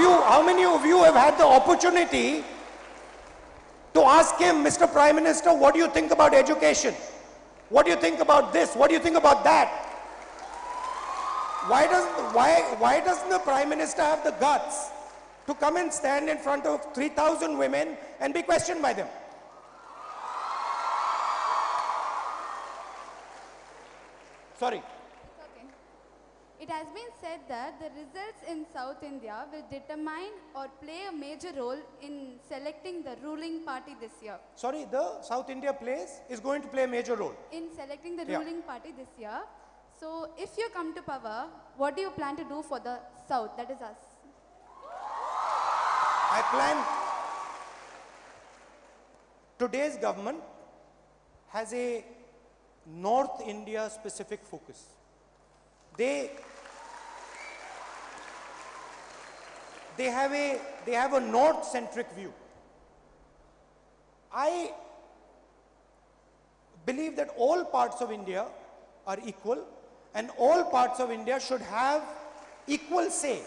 how many of you have had the opportunity to ask him, Mr. Prime Minister, what do you think about education? What do you think about this? What do you think about that? Why doesn't the Prime Minister have the guts to come and stand in front of 3,000 women and be questioned by them? Sorry. It's okay. It has been said that the results in South India will determine or play a major role in selecting the ruling party this year. Sorry, the South India is going to play a major role. In selecting the ruling party this year. So, if you come to power, what do you plan to do for the South, that is us? I plan, today's government has a North India specific focus. They have a north centric view. I believe that all parts of India are equal and all parts of India should have equal say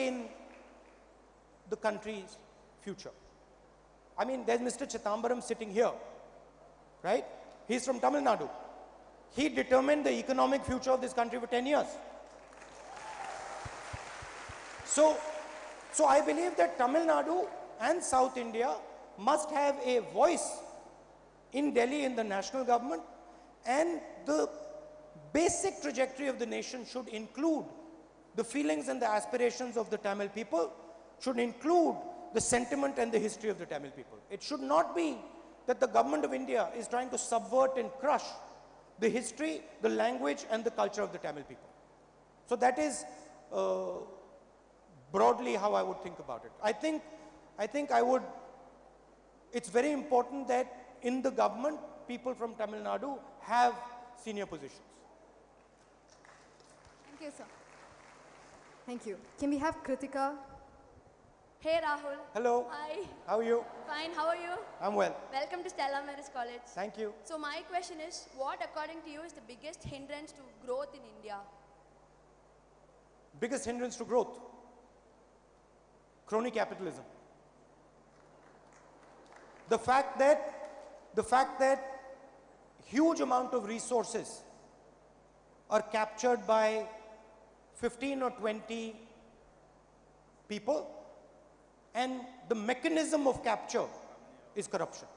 in the country's future. I mean, there's Mr. Chithambaram sitting here, right? He's from Tamil Nadu. He determined the economic future of this country for 10 years. So I believe that Tamil Nadu and South India must have a voice in Delhi in the national government, and the basic trajectory of the nation should include the feelings and the aspirations of the Tamil people, should include the sentiment and the history of the Tamil people. It should not be that the government of India is trying to subvert and crush the history, the language and the culture of the Tamil people. So that is broadly how I would think about it. It's very important that in the government, people from Tamil Nadu have senior positions. Thank you, sir. Thank you. Can we have Kritika? Hey Rahul. Hello. Hi. How are you? Fine, how are you? I'm well. Welcome to Stella Maris College. Thank you. So my question is, what according to you is the biggest hindrance to growth in India? Biggest hindrance to growth? Crony capitalism. The fact that huge amount of resources are captured by 15 or 20 people, and the mechanism of capture is corruption.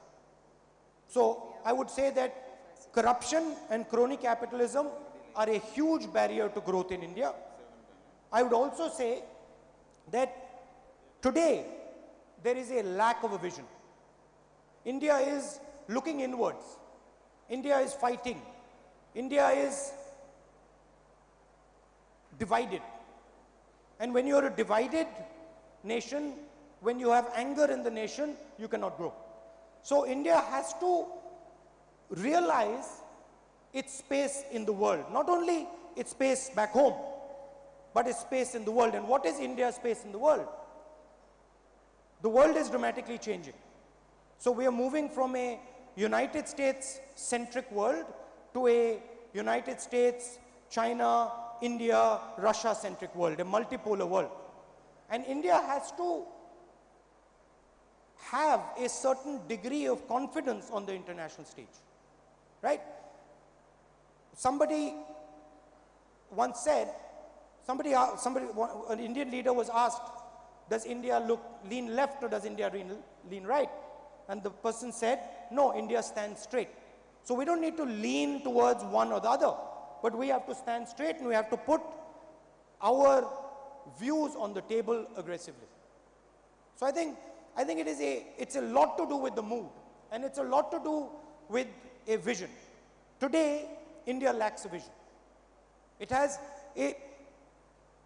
So I would say that corruption and crony capitalism are a huge barrier to growth in India. I would also say that today there is a lack of a vision. India is looking inwards. India is fighting. India is divided. And when you are a divided nation, when you have anger in the nation, you cannot grow. So India has to realize its space in the world. Not only its space back home, but its space in the world. And what is India's space in the world? The world is dramatically changing. So we are moving from a United States-centric world to a United States, China, India, Russia-centric world, a multipolar world. And India has to have a certain degree of confidence on the international stage, right? Somebody once said, an Indian leader was asked, does India lean left or does India lean right? And the person said, no, India stands straight. So we don't need to lean towards one or the other, but we have to stand straight and we have to put our views on the table aggressively. So I think it's a lot to do with the mood, and it's a lot to do with a vision. Today, India lacks a vision. It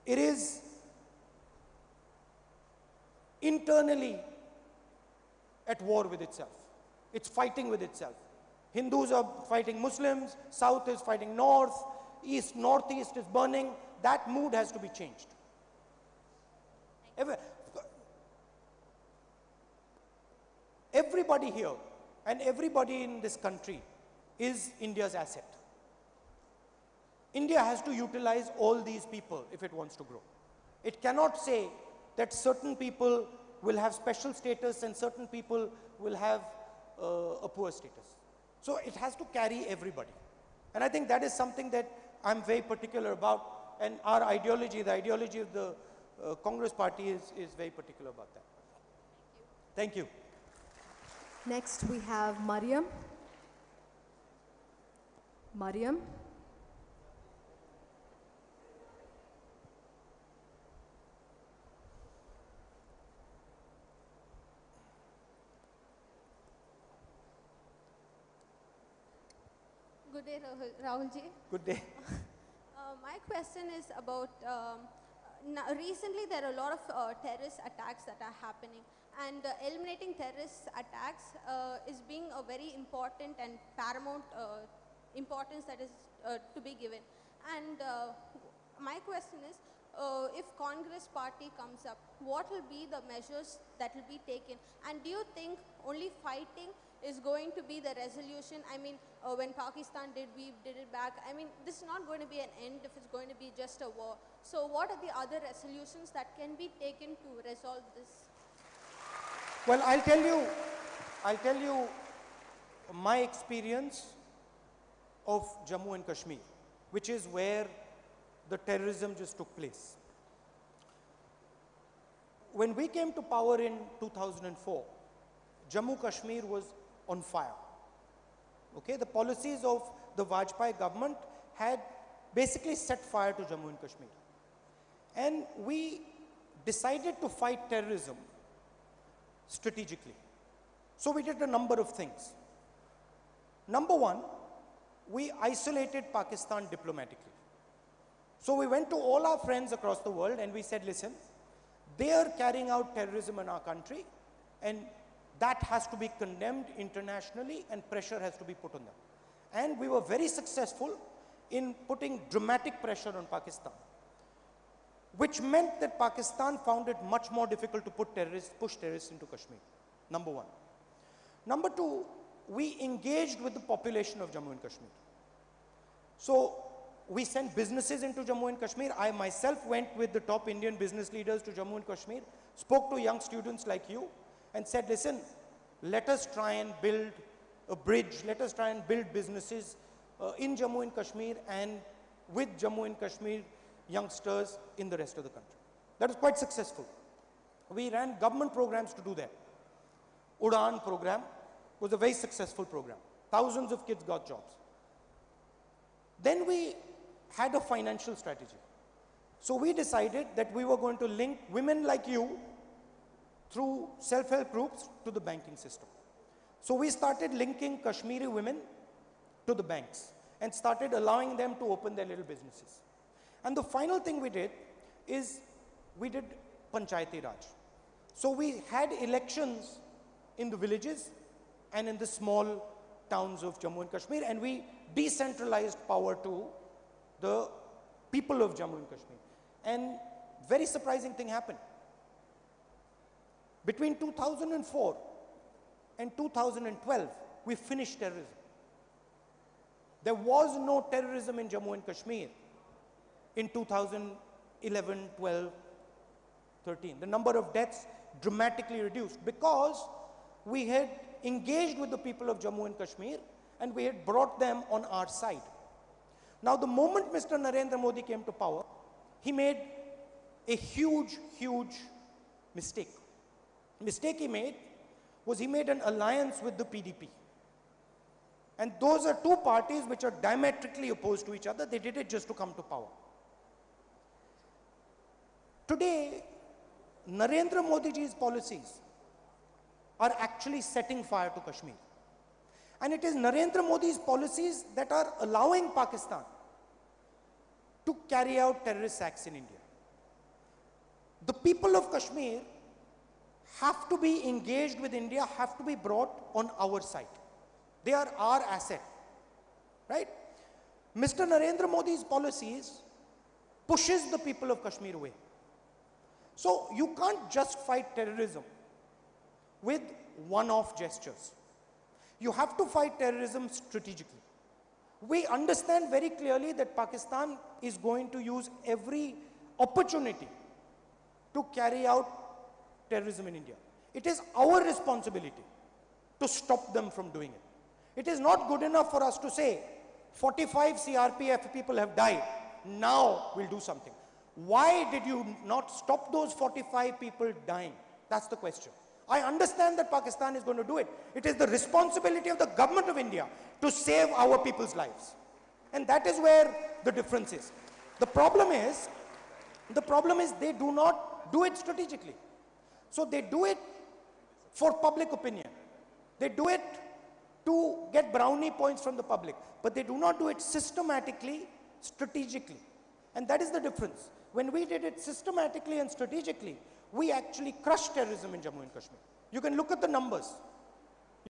is internally at war with itself. It's fighting with itself. Hindus are fighting Muslims, South is fighting North, East, Northeast is burning. That mood has to be changed. Everybody here and everybody in this country is India's asset. India has to utilize all these people if it wants to grow. It cannot say that certain people will have special status and certain people will have a poor status. So it has to carry everybody. And I think that is something that I'm very particular about, and our ideology, the ideology of the Congress party is very particular about that. Thank you. Next we have Mariam. Mariam. Good day, Rahulji. Good day. My question is about, recently there are a lot of terrorist attacks that are happening, and eliminating terrorist attacks is being a very important and paramount importance that is to be given. And my question is, if Congress party comes up, what will be the measures that will be taken? And do you think only fighting is going to be the resolution? I mean, when Pakistan did, we did it back. I mean, this is not going to be an end if it's going to be just a war. So what are the other resolutions that can be taken to resolve this? Well, I'll tell you my experience of Jammu and Kashmir, which is where the terrorism just took place. When we came to power in 2004, Jammu Kashmir was on fire. Okay, the policies of the Vajpayee government had basically set fire to Jammu and Kashmir. And we decided to fight terrorism strategically. So we did a number of things. Number one, we isolated Pakistan diplomatically. So we went to all our friends across the world and we said, listen, they are carrying out terrorism in our country, and that has to be condemned internationally and pressure has to be put on them. And we were very successful in putting dramatic pressure on Pakistan, which meant that Pakistan found it much more difficult to push terrorists into Kashmir, number one. Number two, we engaged with the population of Jammu and Kashmir. So we sent businesses into Jammu and Kashmir. I myself went with the top Indian business leaders to Jammu and Kashmir, spoke to young students like you, and said, listen, let us try and build a bridge, let us try and build businesses in Jammu and Kashmir and with Jammu and Kashmir youngsters in the rest of the country. That was quite successful. We ran government programs to do that. Udaan program was a very successful program. Thousands of kids got jobs. Then we had a financial strategy. So we decided that we were going to link women like you through self-help groups to the banking system. So we started linking Kashmiri women to the banks and started allowing them to open their little businesses. And the final thing we did is we did Panchayati Raj. So we had elections in the villages and in the small towns of Jammu and Kashmir, and we decentralized power to the people of Jammu and Kashmir. And very surprising thing happened. Between 2004 and 2012, we finished terrorism. There was no terrorism in Jammu and Kashmir in 2011, 12, 13. The number of deaths dramatically reduced because we had engaged with the people of Jammu and Kashmir and we had brought them on our side. Now, the moment Mr. Narendra Modi came to power, he made a huge, huge mistake. The mistake he made was he made an alliance with the PDP. And those are two parties which are diametrically opposed to each other. They did it just to come to power. Today, Narendra Modi's policies are actually setting fire to Kashmir. And it is Narendra Modi's policies that are allowing Pakistan to carry out terrorist acts in India. The people of Kashmir have to be engaged with India, have to be brought on our side. They are our asset, right? Mr. Narendra Modi's policies pushes the people of Kashmir away. So you can't just fight terrorism with one-off gestures. You have to fight terrorism strategically. We understand very clearly that Pakistan is going to use every opportunity to carry out terrorism in India. It is our responsibility to stop them from doing it. It is not good enough for us to say 45 CRPF people have died, now we'll do something. Why did you not stop those 45 people dying? That's the question. I understand that Pakistan is going to do it. It is the responsibility of the government of India to save our people's lives. And that is where the difference is. The problem is they do not do it strategically. So they do it for public opinion. They do it to get brownie points from the public, but they do not do it systematically, strategically. And that is the difference. When we did it systematically and strategically, we actually crushed terrorism in Jammu and Kashmir. You can look at the numbers.